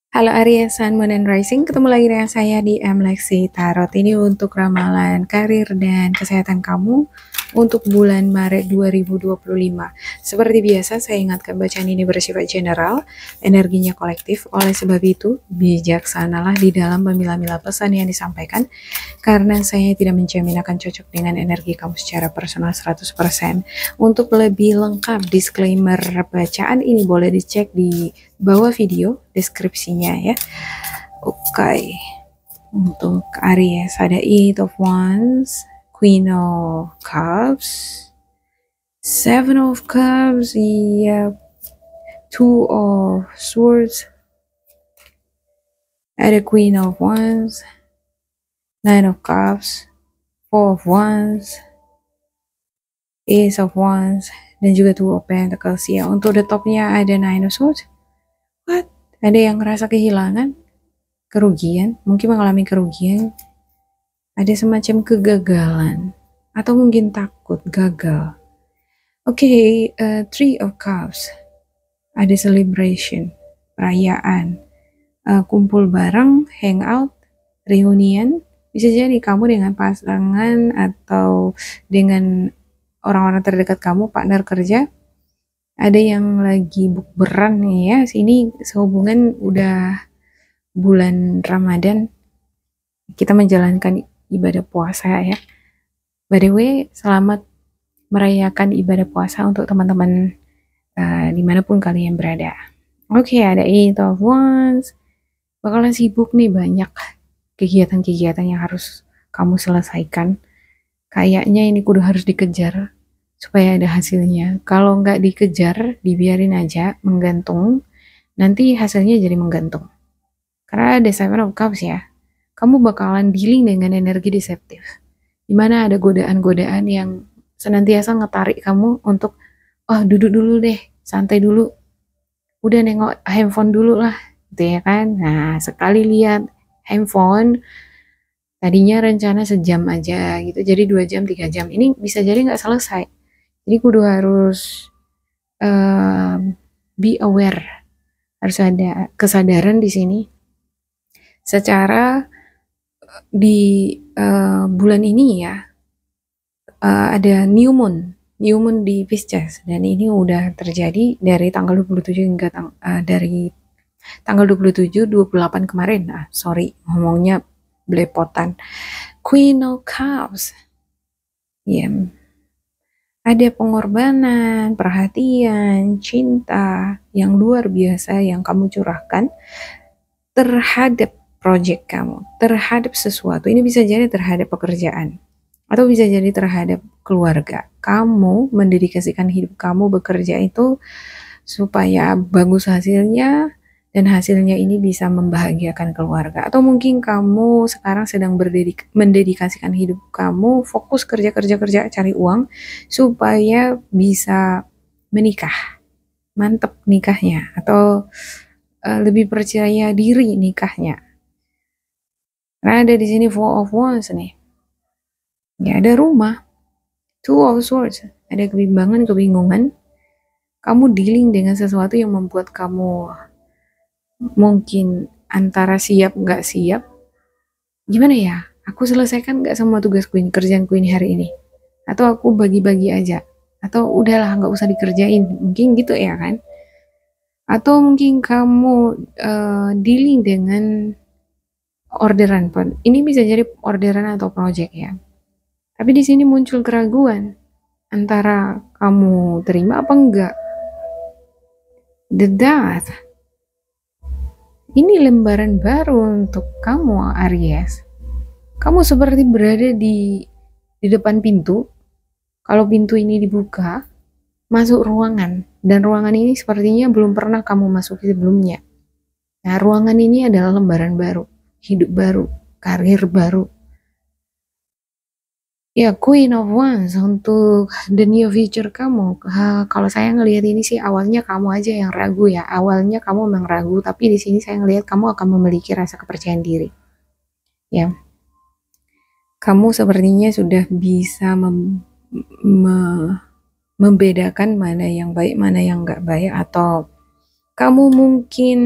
Halo Aries, Sun, Moon, and Rising. Ketemu lagi dengan saya di Lexi Tarot. Ini untuk ramalan karir dan kesehatan kamu untuk bulan Maret 2025. Seperti biasa, saya ingatkan bacaan ini bersifat general, energinya kolektif. Oleh sebab itu, bijaksanalah di dalam memilah-milah pesan yang disampaikan, karena saya tidak menjamin akan cocok dengan energi kamu secara personal 100%. Untuk lebih lengkap, disclaimer bacaan ini boleh dicek di bawah video deskripsinya ya. Oke, untuk Aries ada Eight of Wands, Queen of Cups, Seven of Cups, iya, Two of Swords, ada Queen of Wands, Nine of Cups, Four of Wands, Ace of Wands, dan juga Two of Pentacles ya. Untuk the topnya ada Nine of Swords. What? Ada yang ngerasa kehilangan? Kerugian? Mungkin mengalami kerugian? Ada semacam kegagalan? Atau mungkin takut gagal? Oke, Three of Cups. Ada celebration, perayaan, kumpul bareng, hangout, reunian. Bisa jadi kamu dengan pasangan atau dengan orang-orang terdekat kamu, partner kerja, ada yang lagi bukberan nih ya. Sini sehubungan udah bulan Ramadan, kita menjalankan ibadah puasa ya. By the way, selamat merayakan ibadah puasa untuk teman-teman dimanapun kalian berada. Oke, ada Eight of Wands. Bakalan sibuk nih, banyak kegiatan-kegiatan yang harus kamu selesaikan. Kayaknya ini kudu harus dikejar supaya ada hasilnya. Kalau nggak dikejar, dibiarin aja menggantung, nanti hasilnya jadi menggantung. Karena ada Seven of Cups ya, kamu bakalan dealing dengan energi deceptif, dimana ada godaan-godaan yang senantiasa ngetarik kamu untuk, oh duduk dulu deh, santai dulu, udah nengok handphone dulu lah, gitu ya kan. Nah, sekali lihat handphone, tadinya rencana sejam aja gitu, jadi 2 jam, 3 jam, ini bisa jadi nggak selesai. Jadi kudu harus be aware, harus ada kesadaran di sini. Secara di bulan ini ya, ada new moon di Pisces, dan ini udah terjadi dari tanggal 27 hingga dari tanggal 27 28 kemarin. Sorry ngomongnya belepotan. Queen of Cups ya, ada pengorbanan, perhatian, cinta yang luar biasa yang kamu curahkan terhadap project kamu, terhadap sesuatu. Ini bisa jadi terhadap pekerjaan, atau bisa jadi terhadap keluarga. Kamu mendedikasikan hidup kamu bekerja itu supaya bagus hasilnya, dan hasilnya ini bisa membahagiakan keluarga. Atau mungkin kamu sekarang sedang mendedikasikan hidup kamu, fokus kerja cari uang supaya bisa menikah, mantep nikahnya, atau lebih percaya diri nikahnya. Karena ada di sini Four of Wands nih. Ya, ada rumah. Two of Swords. Ada kebingungan. Kamu dealing dengan sesuatu yang membuat kamu mungkin antara siap nggak siap. Gimana ya? Aku selesaikan nggak semua tugas kerjaanku ini hari ini? Atau aku bagi-bagi aja? Atau udahlah nggak usah dikerjain? Mungkin gitu ya kan? Atau mungkin kamu dealing dengan orderan pun. Ini bisa jadi orderan atau project ya. Tapi di sini muncul keraguan antara kamu terima apa enggak. The Death. Ini lembaran baru untuk kamu, Aries. Kamu seperti berada di depan pintu. Kalau pintu ini dibuka, masuk ruangan, dan ruangan ini sepertinya belum pernah kamu masuki sebelumnya. Nah, ruangan ini adalah lembaran baru, hidup baru, karir baru. Ya, Queen of Wands untuk the new future kamu. Kalau saya ngelihat ini sih, awalnya kamu aja yang ragu ya. Awalnya kamu memang ragu, tapi di sini saya ngelihat kamu akan memiliki rasa kepercayaan diri. Ya, kamu sepertinya sudah bisa membedakan mana yang baik, mana yang nggak baik, atau kamu mungkin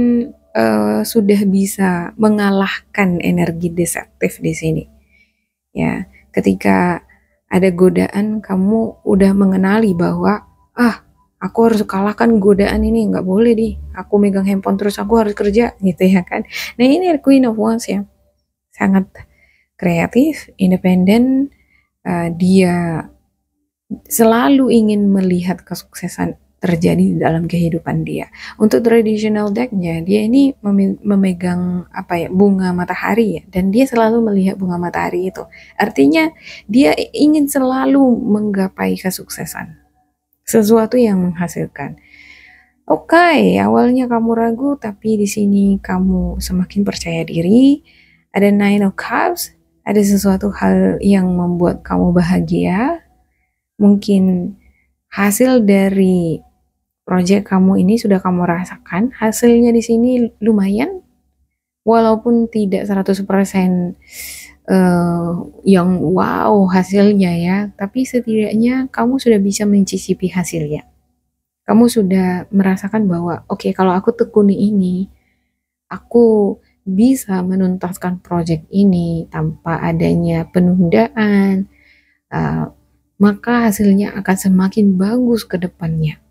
sudah bisa mengalahkan energi destruktif di sini. Ya, ketika ada godaan, kamu udah mengenali bahwa aku harus kalahkan godaan ini, nggak boleh nih. Aku megang handphone terus, aku harus kerja gitu ya kan. Nah ini Queen of Wands ya, sangat kreatif, independen. Dia selalu ingin melihat kesuksesan terjadi di dalam kehidupan dia. Untuk traditional decknya, dia ini memegang bunga matahari ya, dan dia selalu melihat bunga matahari itu. Artinya dia ingin selalu menggapai kesuksesan, sesuatu yang menghasilkan. Oke, awalnya kamu ragu, tapi di sini kamu semakin percaya diri. Ada Nine of Cups, ada sesuatu hal yang membuat kamu bahagia. Mungkin hasil dari proyek kamu ini sudah kamu rasakan, hasilnya di sini lumayan, walaupun tidak 100% yang wow hasilnya ya, tapi setidaknya kamu sudah bisa mencicipi hasilnya. Kamu sudah merasakan bahwa oke, kalau aku tekuni ini, aku bisa menuntaskan proyek ini tanpa adanya penundaan, maka hasilnya akan semakin bagus ke depannya.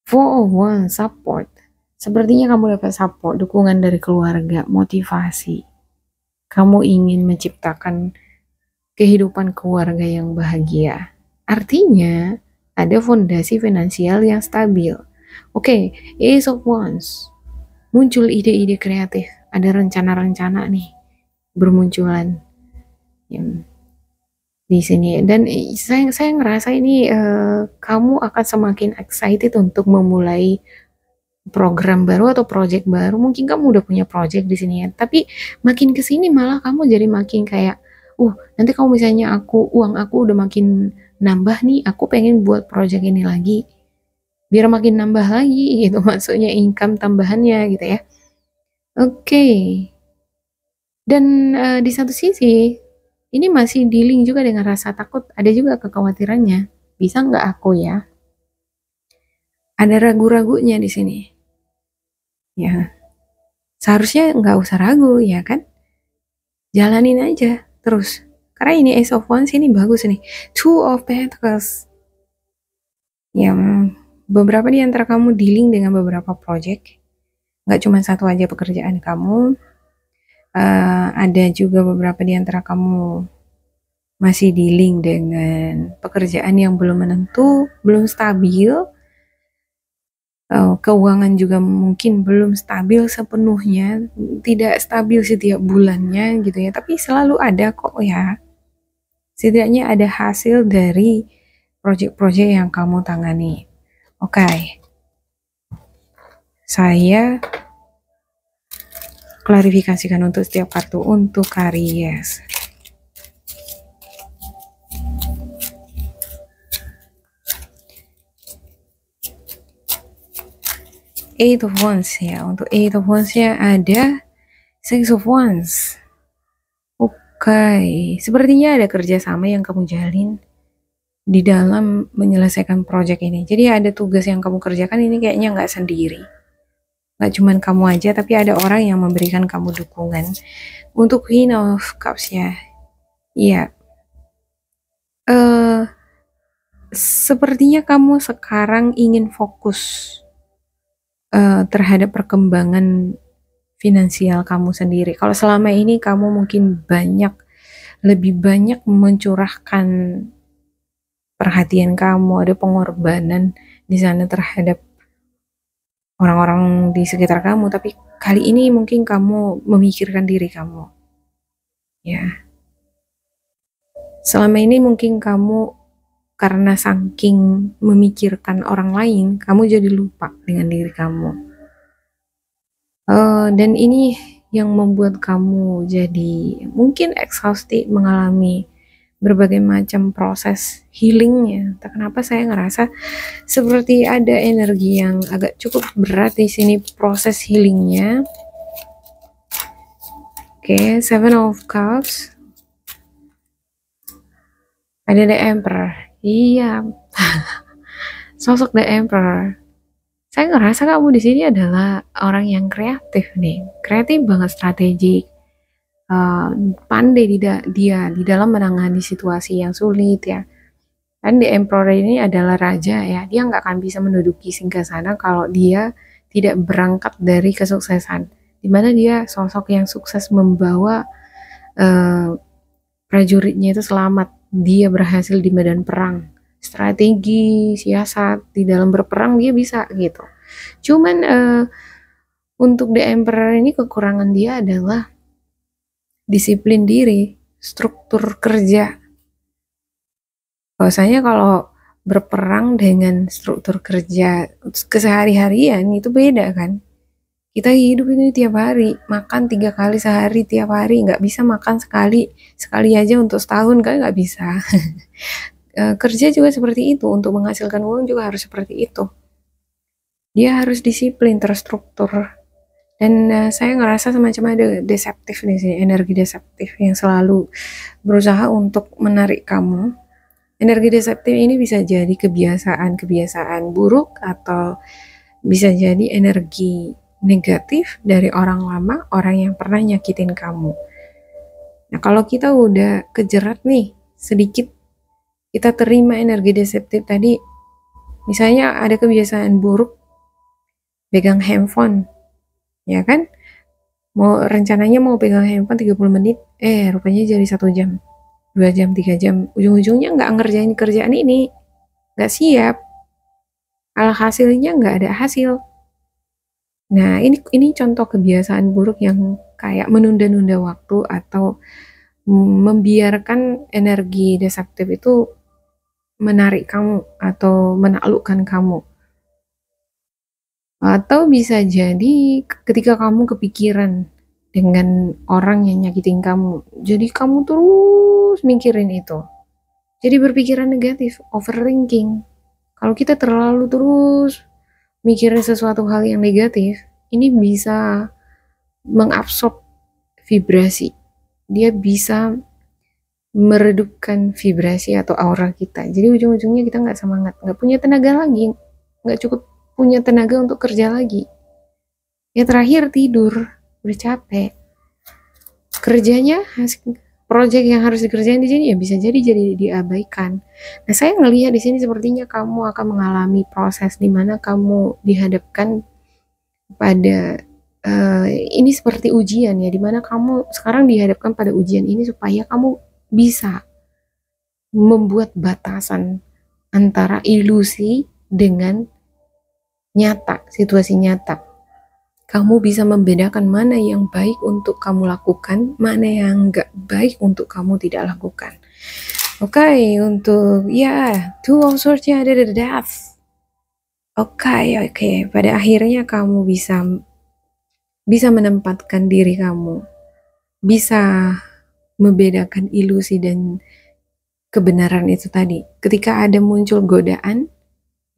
Four of Wands, support. Sepertinya kamu dapat support, dukungan dari keluarga, motivasi. Kamu ingin menciptakan kehidupan keluarga yang bahagia. Artinya, ada fondasi finansial yang stabil. Oke, Ace of Wands. Muncul ide-ide kreatif. Ada rencana-rencana nih bermunculan yang di sini, dan saya ngerasa ini kamu akan semakin excited untuk memulai program baru atau project baru. Mungkin kamu udah punya project di sini ya, tapi makin kesini malah kamu jadi makin kayak nanti kalau misalnya uang aku udah makin nambah nih, aku pengen buat project ini lagi biar makin nambah lagi gitu, maksudnya income tambahannya gitu ya. Oke. Dan di satu sisi ini masih dealing juga dengan rasa takut, ada juga kekhawatirannya. Bisa nggak aku ya? Ada ragu-ragunya di sini. Ya, seharusnya nggak usah ragu ya kan? Jalanin aja terus. Karena ini Ace of Wands ini bagus nih. Two of Pentacles. Ya, beberapa di antara kamu dealing dengan beberapa project. Nggak cuma satu aja pekerjaan kamu. Ada juga beberapa di antara kamu masih dealing dengan pekerjaan yang belum menentu, belum stabil, keuangan juga mungkin belum stabil sepenuhnya, tidak stabil setiap bulannya gitu ya, tapi selalu ada kok ya, setidaknya ada hasil dari proyek-proyek yang kamu tangani. Oke, saya klarifikasikan untuk setiap kartu untuk Aries. Eight of Wands ya. Untuk Eight of Wands ya ada Six of Wands. Oke, sepertinya ada kerjasama yang kamu jalin di dalam menyelesaikan proyek ini. Jadi ada tugas yang kamu kerjakan ini kayaknya nggak sendiri. Nggak cuman kamu aja, tapi ada orang yang memberikan kamu dukungan. Untuk Queen of Cups ya. Iya. Sepertinya kamu sekarang ingin fokus terhadap perkembangan finansial kamu sendiri. Kalau selama ini kamu mungkin lebih banyak mencurahkan perhatian kamu, ada pengorbanan di sana terhadap orang-orang di sekitar kamu, tapi kali ini mungkin kamu memikirkan diri kamu. Ya. Selama ini mungkin kamu karena saking memikirkan orang lain, kamu jadi lupa dengan diri kamu. Dan ini yang membuat kamu jadi mungkin exhausted, mengalami berbagai macam proses healingnya. Entah kenapa saya ngerasa seperti ada energi yang agak cukup berat di sini proses healingnya. Oke, Seven of Cups. Ada The Emperor. Iya. Sosok The Emperor. Saya ngerasa kamu di sini adalah orang yang kreatif nih, kreatif banget, strategik, eh, pandai dia di dalam menangani situasi yang sulit ya. Kan The Emperor ini adalah raja ya, dia nggak akan bisa menduduki singgasana kalau dia tidak berangkat dari kesuksesan. Dimana dia sosok yang sukses membawa eh, prajuritnya itu selamat. Dia berhasil di medan perang. Strategi, siasat, di dalam berperang dia bisa gitu. Cuman untuk The Emperor ini kekurangan dia adalah disiplin diri, struktur kerja. Bahwasanya kalau berperang dengan struktur kerja kesehari-harian itu beda kan. Kita hidup ini tiap hari, makan 3 kali sehari tiap hari, nggak bisa makan sekali, sekali aja untuk setahun kan nggak bisa. Kerja juga seperti itu, untuk menghasilkan uang juga harus seperti itu. Dia harus disiplin, terstruktur. Dan saya ngerasa semacam ada deceptif di sini, energi deceptif yang selalu berusaha untuk menarik kamu. Energi deceptif ini bisa jadi kebiasaan-kebiasaan buruk atau bisa jadi energi negatif dari orang lama, orang yang pernah nyakitin kamu. Nah, kalau kita udah kejerat nih, sedikit kita terima energi deceptif tadi, misalnya ada kebiasaan buruk, pegang handphone, ya kan? Rencananya mau pegang handphone 30 menit, rupanya jadi 1 jam, 2 jam, 3 jam, ujung-ujungnya nggak ngerjain kerjaan ini, nggak siap, alhasilnya nggak ada hasil. Nah, ini contoh kebiasaan buruk yang kayak menunda-nunda waktu atau membiarkan energi destruktif itu menarik kamu atau menaklukkan kamu. Atau bisa jadi ketika kamu kepikiran dengan orang yang nyakitin kamu, jadi kamu terus mikirin itu. Jadi berpikiran negatif, overthinking. Kalau kita terlalu terus mikirin sesuatu hal yang negatif, ini bisa mengabsorb vibrasi. Dia bisa meredupkan vibrasi atau aura kita. Jadi ujung-ujungnya kita nggak semangat, nggak punya tenaga lagi, nggak cukup punya tenaga untuk kerja lagi. Ya terakhir tidur, udah capek. Kerjanya, proyek yang harus dikerjain di sini ya bisa jadi diabaikan. Nah, saya ngelihat di sini sepertinya kamu akan mengalami proses di mana kamu dihadapkan pada ini seperti ujian ya, dimana kamu sekarang dihadapkan pada ujian ini supaya kamu bisa membuat batasan antara ilusi dengan nyata, situasi nyata. Kamu bisa membedakan mana yang baik untuk kamu lakukan, mana yang nggak baik untuk kamu tidak lakukan. Oke, untuk ya, Two of Swords-nya ada the Death. Oke. Pada akhirnya kamu bisa menempatkan diri kamu, bisa membedakan ilusi dan kebenaran itu tadi. Ketika ada muncul godaan,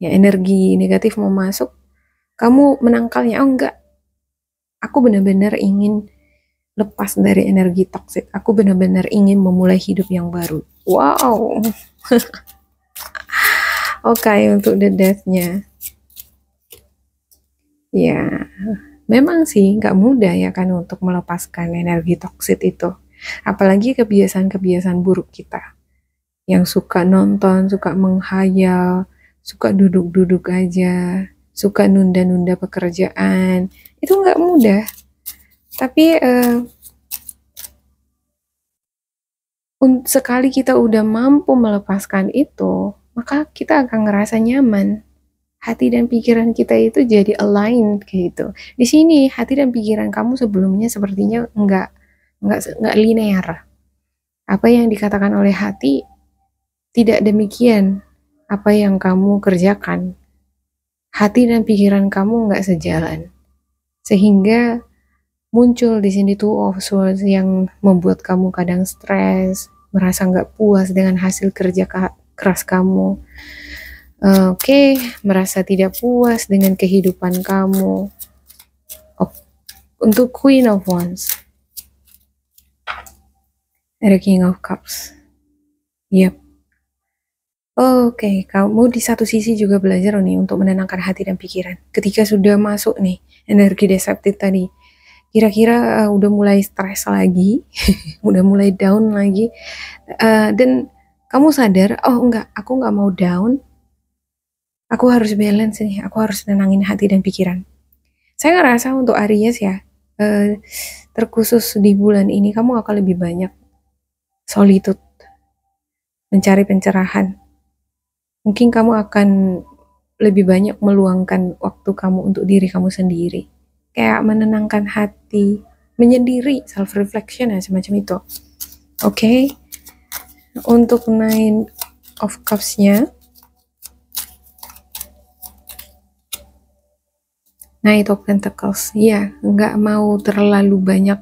ya energi negatif mau masuk, kamu menangkalnya. Oh enggak, aku benar-benar ingin lepas dari energi toksik. Aku benar-benar ingin memulai hidup yang baru. Wow. Oke, untuk the death-nya. Ya, memang sih nggak mudah ya kan untuk melepaskan energi toksik itu. Apalagi kebiasaan-kebiasaan buruk kita. Yang suka nonton, suka menghayal, suka duduk-duduk aja, suka nunda-nunda pekerjaan. Itu nggak mudah. Tapi sekali kita udah mampu melepaskan itu, maka kita akan ngerasa nyaman. Hati dan pikiran kita itu jadi align gitu. Di sini hati dan pikiran kamu sebelumnya sepertinya nggak linear. Apa yang dikatakan oleh hati tidak demikian apa yang kamu kerjakan. Hati dan pikiran kamu nggak sejalan. Sehingga muncul di sini tuh of swords yang membuat kamu kadang stres, merasa nggak puas dengan hasil kerja keras kamu. Oke, merasa tidak puas dengan kehidupan kamu. Untuk Queen of Wands, ada King of Cups. Yep. Oke, kamu di satu sisi juga belajar nih untuk menenangkan hati dan pikiran. Ketika sudah masuk nih energi destruktif tadi, kira-kira udah mulai stres lagi, udah mulai down lagi, dan kamu sadar, oh enggak, aku nggak mau down, aku harus balance nih, aku harus nenangin hati dan pikiran. Saya ngerasa untuk Aries ya, eh, terkhusus di bulan ini kamu akan lebih banyak solitude, mencari pencerahan. Mungkin kamu akan lebih banyak meluangkan waktu kamu untuk diri kamu sendiri. Kayak menenangkan hati, menyendiri, self reflection ya semacam itu. Oke. Untuk Nine of Cups-nya, Knight of Pentacles, ya nggak mau terlalu banyak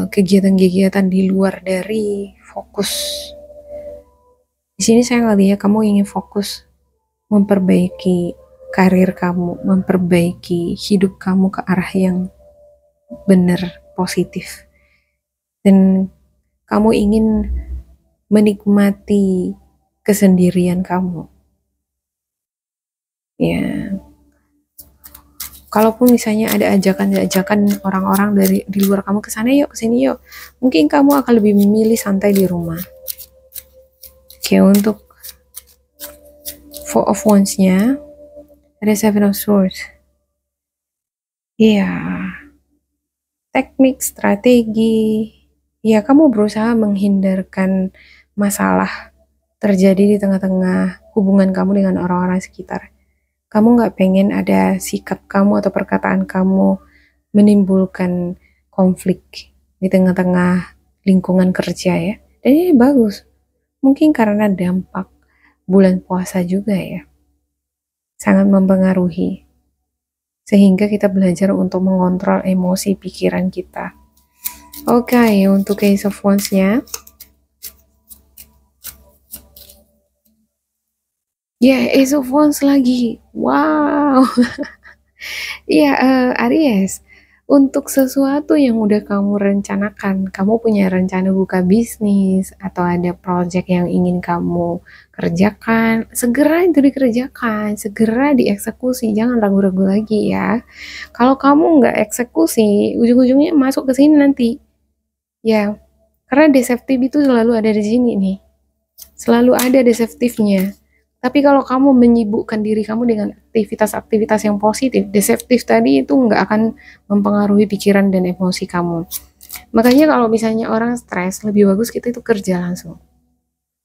kegiatan-kegiatan di luar dari fokus. Di sini saya ngelihat kamu ingin fokus memperbaiki karir kamu, memperbaiki hidup kamu ke arah yang benar, positif. Dan kamu ingin menikmati kesendirian kamu. Ya, kalaupun misalnya ada ajakan-ajakan orang-orang dari di luar kamu ke sana yuk, ke sini yuk, mungkin kamu akan lebih memilih santai di rumah. Oke, untuk Four of Wands-nya ada Seven of Swords. Iya, teknik, strategi. Ya, kamu berusaha menghindarkan masalah terjadi di tengah-tengah hubungan kamu dengan orang-orang sekitar. Kamu nggak pengen ada sikap kamu atau perkataan kamu menimbulkan konflik di tengah-tengah lingkungan kerja ya. Dan ini bagus. Mungkin karena dampak bulan puasa juga ya. Sangat mempengaruhi. Sehingga kita belajar untuk mengontrol emosi pikiran kita. Oke, untuk Ace of Wands-nya. Ya, Ace of Wands lagi. Wow. Iya, Aries. Untuk sesuatu yang udah kamu rencanakan, kamu punya rencana buka bisnis atau ada project yang ingin kamu kerjakan, segera itu dikerjakan, segera dieksekusi, jangan ragu-ragu lagi ya. Kalau kamu nggak eksekusi, ujung-ujungnya masuk ke sini nanti. Ya, karena deceptive itu selalu ada di sini nih. Selalu ada deceptifnya. Tapi kalau kamu menyibukkan diri kamu dengan aktivitas-aktivitas yang positif, deceptif tadi itu nggak akan mempengaruhi pikiran dan emosi kamu. Makanya kalau misalnya orang stres, lebih bagus kita itu kerja langsung.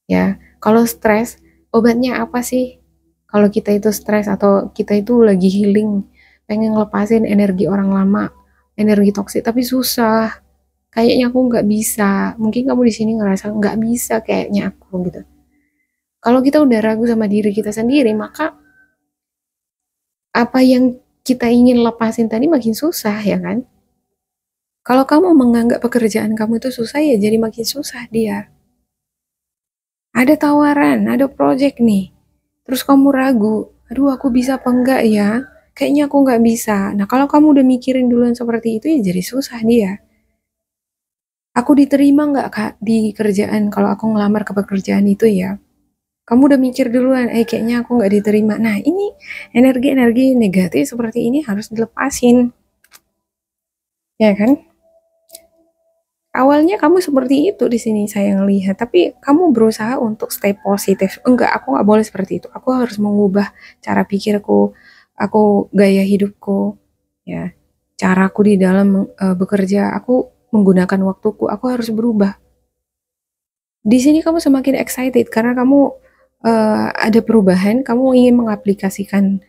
Ya, kalau stres, obatnya apa sih? Kalau kita itu stres atau kita itu lagi healing, pengen ngelepasin energi orang lama, energi toksik, tapi susah. Kayaknya aku nggak bisa. Mungkin kamu di sini ngerasa nggak bisa kayaknya aku gitu. Kalau kita udah ragu sama diri kita sendiri, maka apa yang kita ingin lepasin tadi makin susah ya kan? Kalau kamu menganggap pekerjaan kamu itu susah ya jadi makin susah dia. Ada tawaran, ada project nih. Terus kamu ragu, aduh aku bisa apa enggak ya? Kayaknya aku nggak bisa. Nah kalau kamu udah mikirin duluan seperti itu ya jadi susah dia. Aku diterima nggak kak di kerjaan kalau aku ngelamar ke pekerjaan itu ya? Kamu udah mikir duluan, kayaknya aku nggak diterima. Nah, ini energi-energi negatif seperti ini harus dilepasin. Ya kan? Awalnya kamu seperti itu di sini saya ngelihat, tapi kamu berusaha untuk stay positif. Enggak, aku nggak boleh seperti itu. Aku harus mengubah cara pikirku, aku gaya hidupku, ya, caraku di dalam bekerja. Aku menggunakan waktuku, aku harus berubah. Di sini kamu semakin excited karena kamu ada perubahan, kamu ingin mengaplikasikan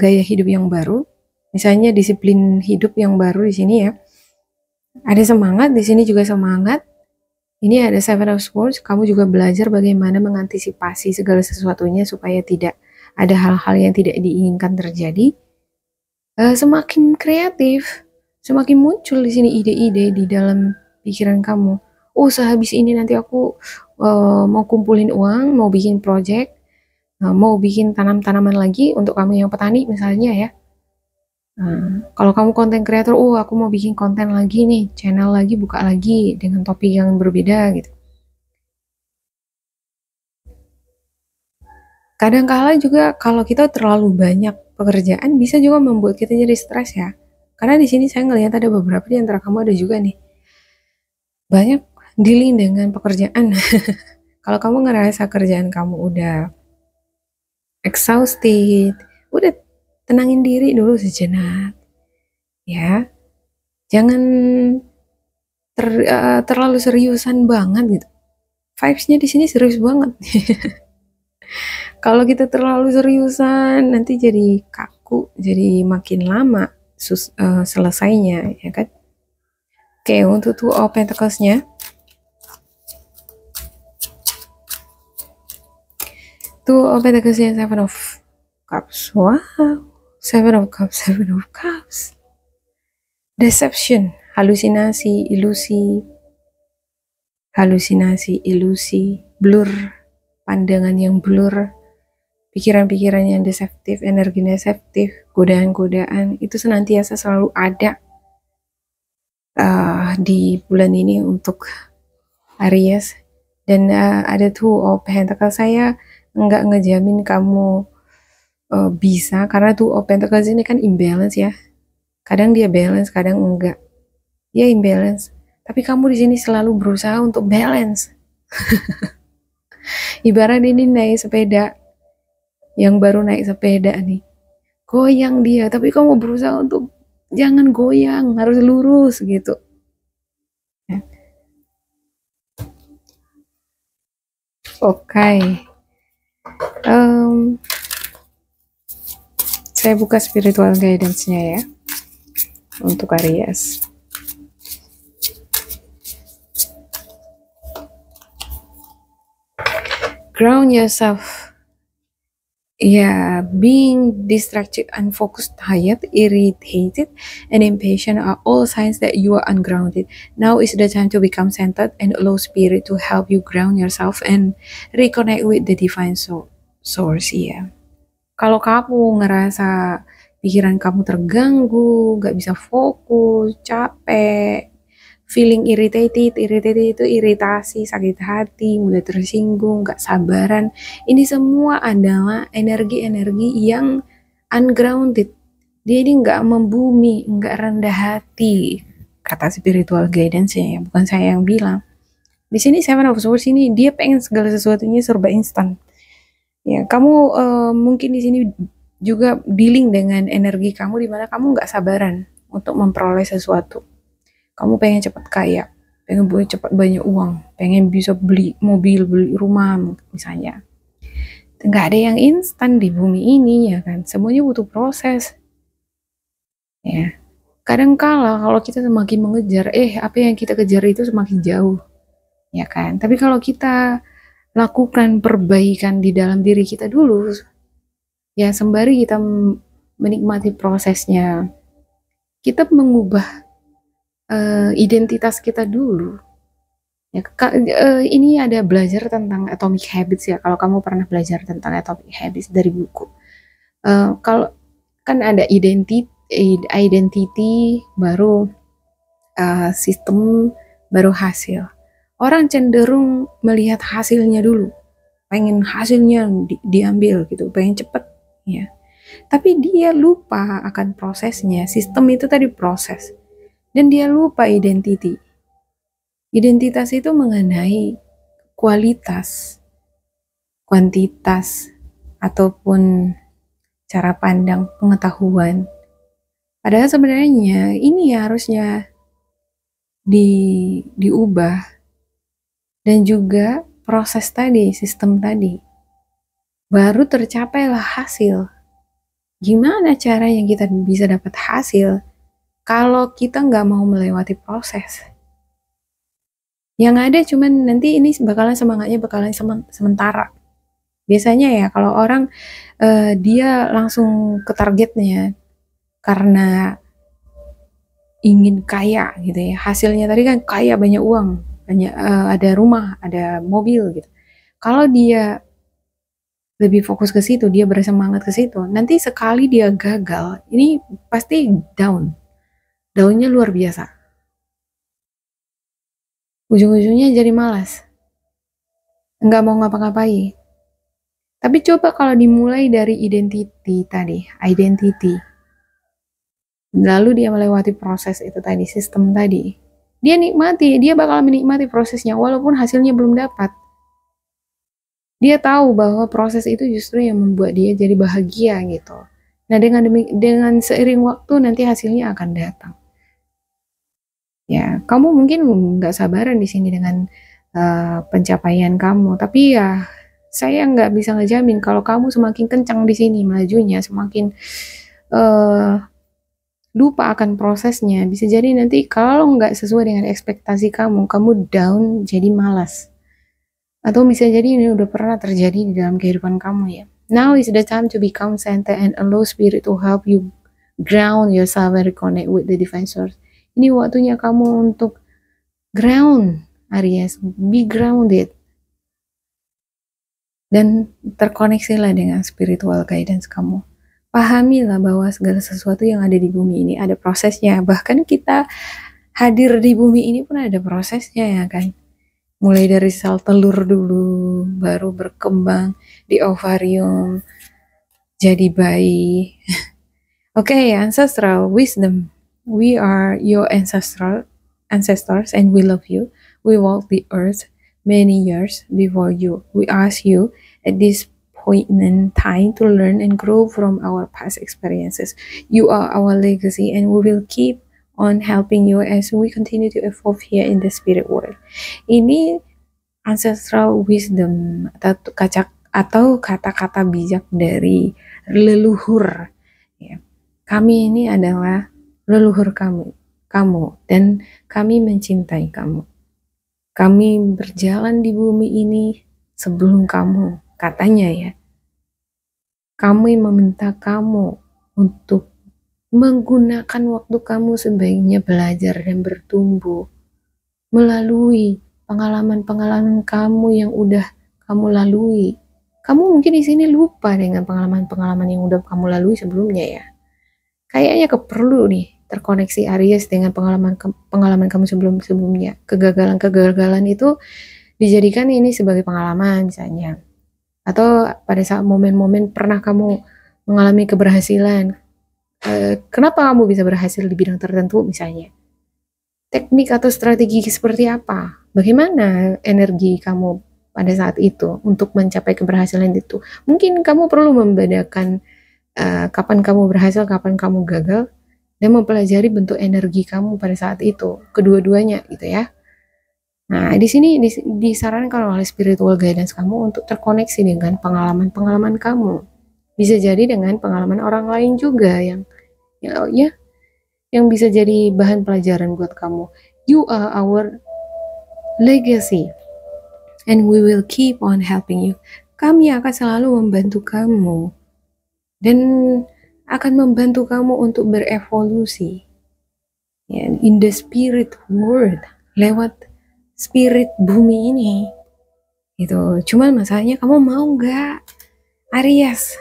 gaya hidup yang baru, misalnya disiplin hidup yang baru di sini ya. Ada semangat, di sini juga semangat. Ini ada Seven of Swords, kamu juga belajar bagaimana mengantisipasi segala sesuatunya supaya tidak ada hal-hal yang tidak diinginkan terjadi. Semakin kreatif, semakin muncul di sini ide-ide di dalam pikiran kamu. Oh, sehabis ini nanti aku mau kumpulin uang, mau bikin project, mau bikin tanam-tanaman lagi untuk kamu yang petani misalnya ya. Nah, kalau kamu konten kreator, oh aku mau bikin konten lagi nih, channel lagi, buka lagi dengan topik yang berbeda gitu. Kadang kala juga kalau kita terlalu banyak pekerjaan bisa juga membuat kita jadi stres ya. Karena di sini saya ngelihat ada beberapa di antara kamu ada juga nih banyak dealing dengan pekerjaan. Kalau kamu ngerasa kerjaan kamu udah exhausted, udah tenangin diri dulu sejenak, ya. Jangan terlalu seriusan banget gitu. Vibes-nya di sini serius banget. Kalau kita terlalu seriusan, nanti jadi kaku, jadi makin lama selesainya, ya kan? Oke, untuk Two of Pentacles-nya, Two of Pentacles-nya Seven of Cups. Wow, Seven of Cups, Seven of Cups. Deception, halusinasi, ilusi, blur, pandangan yang blur, pikiran-pikiran yang deceptif, energi deceptif, godaan-godaan, itu senantiasa selalu ada di bulan ini untuk Aries. Dan ada Two of Pentacles. Saya nggak ngejamin kamu bisa, karena Two of Pentacles ini kan imbalance ya. Kadang dia balance, kadang enggak. Ya imbalance. Tapi kamu di sini selalu berusaha untuk balance. Ibarat ini naik sepeda, yang baru naik sepeda nih, goyang dia, tapi kamu berusaha untuk jangan goyang, harus lurus gitu. Oke. Saya buka spiritual guidance-nya ya untuk Aries. Ground yourself. Yeah, being distracted, unfocused, tired, irritated, and impatient are all signs that you are ungrounded. Now is the time to become centered and allow spirit to help you ground yourself and reconnect with the divine source. Yeah. Kalau kamu ngerasa pikiran kamu terganggu, gak bisa fokus, capek, feeling irritated itu iritasi, sakit hati, mudah tersinggung, gak sabaran. Ini semua adalah energi-energi yang ungrounded. Dia ini gak membumi, gak rendah hati. Kata spiritual guidance ya, bukan saya yang bilang. Di sini Seven of Swords ini dia pengen segala sesuatunya serba instan. Ya, kamu mungkin di sini juga dealing dengan energi kamu di mana kamu gak sabaran untuk memperoleh sesuatu. Kamu pengen cepat kaya, pengen cepat banyak uang, pengen bisa beli mobil, beli rumah misalnya. Nggak ada yang instan di bumi ini ya kan, semuanya butuh proses. Ya, kadang kala kalau kita semakin mengejar, apa yang kita kejar itu semakin jauh, ya kan. Tapi kalau kita lakukan perbaikan di dalam diri kita dulu, ya sembari kita menikmati prosesnya, kita mengubah identitas kita dulu. Ya, ini ada belajar tentang Atomic Habits ya. Kalau kamu pernah belajar tentang Atomic Habits dari buku, kalau kan ada identity baru sistem baru hasil. Orang cenderung melihat hasilnya dulu, pengen hasilnya diambil gitu, pengen cepet ya. Tapi dia lupa akan prosesnya. Sistem itu tadi proses. Dan dia lupa identity. Identitas itu mengenai kualitas, kuantitas, ataupun cara pandang, pengetahuan. Padahal sebenarnya ini harusnya diubah. Dan juga proses tadi, sistem tadi. Baru tercapailah hasil. Gimana cara yang kita bisa dapat hasil kalau kita nggak mau melewati proses? Yang ada cuman nanti ini semangatnya bakalan sementara. Biasanya ya kalau orang dia langsung ke targetnya karena ingin kaya gitu ya. Hasilnya tadi kan kaya, banyak uang, banyak ada rumah, ada mobil gitu. Kalau dia lebih fokus ke situ, dia bersemangat ke situ, nanti sekali dia gagal, ini pasti downnya luar biasa. Ujung-ujungnya jadi malas, nggak mau ngapa-ngapain. Tapi coba kalau dimulai dari identity. Lalu dia melewati proses itu tadi, sistem tadi. Dia bakal menikmati prosesnya walaupun hasilnya belum dapat. Dia tahu bahwa proses itu justru yang membuat dia jadi bahagia gitu. Nah, dengan seiring waktu nanti hasilnya akan datang. Ya, kamu mungkin nggak sabaran di sini dengan pencapaian kamu, tapi ya saya nggak bisa ngejamin kalau kamu semakin kencang di sini majunya, semakin lupa akan prosesnya. Bisa jadi nanti kalau nggak sesuai dengan ekspektasi kamu down jadi malas. Atau bisa jadi ini udah pernah terjadi di dalam kehidupan kamu ya. Now is the time to become center and allow spirit to help you ground yourself and reconnect with the divine source. Ini waktunya kamu untuk ground, Aries. Be grounded. Dan terkoneksilah dengan spiritual guidance kamu. Pahamilah bahwa segala sesuatu yang ada di bumi ini ada prosesnya. Bahkan kita hadir di bumi ini pun ada prosesnya ya kan. Mulai dari sel telur dulu, baru berkembang di ovarium, jadi bayi. Okay, ancestral wisdom. We are your ancestors and we love you. We walk the earth many years before you. We ask you at this point in time to learn and grow from our past experiences. You are our legacy and we will keep on helping you as we continue to evolve here in the spirit world. Ini ancestral wisdom atau kata-kata bijak dari leluhur. Ya. Kami ini adalah leluhur kamu dan kami mencintai kamu. Kami berjalan di bumi ini sebelum kamu, katanya ya. Kami meminta kamu untuk menggunakan waktu kamu sebaiknya belajar dan bertumbuh melalui pengalaman-pengalaman kamu yang udah kamu lalui. Kamu mungkin di sini lupa dengan pengalaman-pengalaman yang udah kamu lalui sebelumnya ya. Kayaknya perlu nih terkoneksi Aries dengan pengalaman kamu sebelumnya. Kegagalan-kegagalan itu dijadikan ini sebagai pengalaman misalnya. Atau pada saat momen-momen pernah kamu mengalami keberhasilan. Kenapa kamu bisa berhasil di bidang tertentu misalnya? Teknik atau strategi seperti apa? Bagaimana energi kamu pada saat itu untuk mencapai keberhasilan itu? Mungkin kamu perlu membedakan kapan kamu berhasil, kapan kamu gagal, dan mempelajari bentuk energi kamu pada saat itu, kedua-duanya gitu ya. Nah, di sini disarankan oleh spiritual guidance kamu untuk terkoneksi dengan pengalaman-pengalaman kamu. Bisa jadi dengan pengalaman orang lain juga yang bisa jadi bahan pelajaran buat kamu. You are our legacy and we will keep on helping you. Kami akan selalu membantu kamu dan akan membantu kamu untuk berevolusi in the spirit world lewat spirit bumi ini gitu. Cuman masalahnya kamu mau nggak, Aries?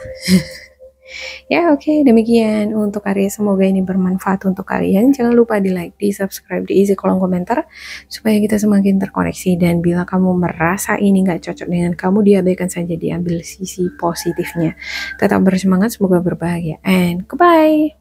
Ya oke, demikian untuk Aries. Semoga ini bermanfaat untuk kalian. Jangan lupa di like, di subscribe, diisi kolom komentar supaya kita semakin terkoneksi. Dan bila kamu merasa ini nggak cocok dengan kamu, diabaikan saja, diambil sisi positifnya. Tetap bersemangat, semoga berbahagia, and goodbye.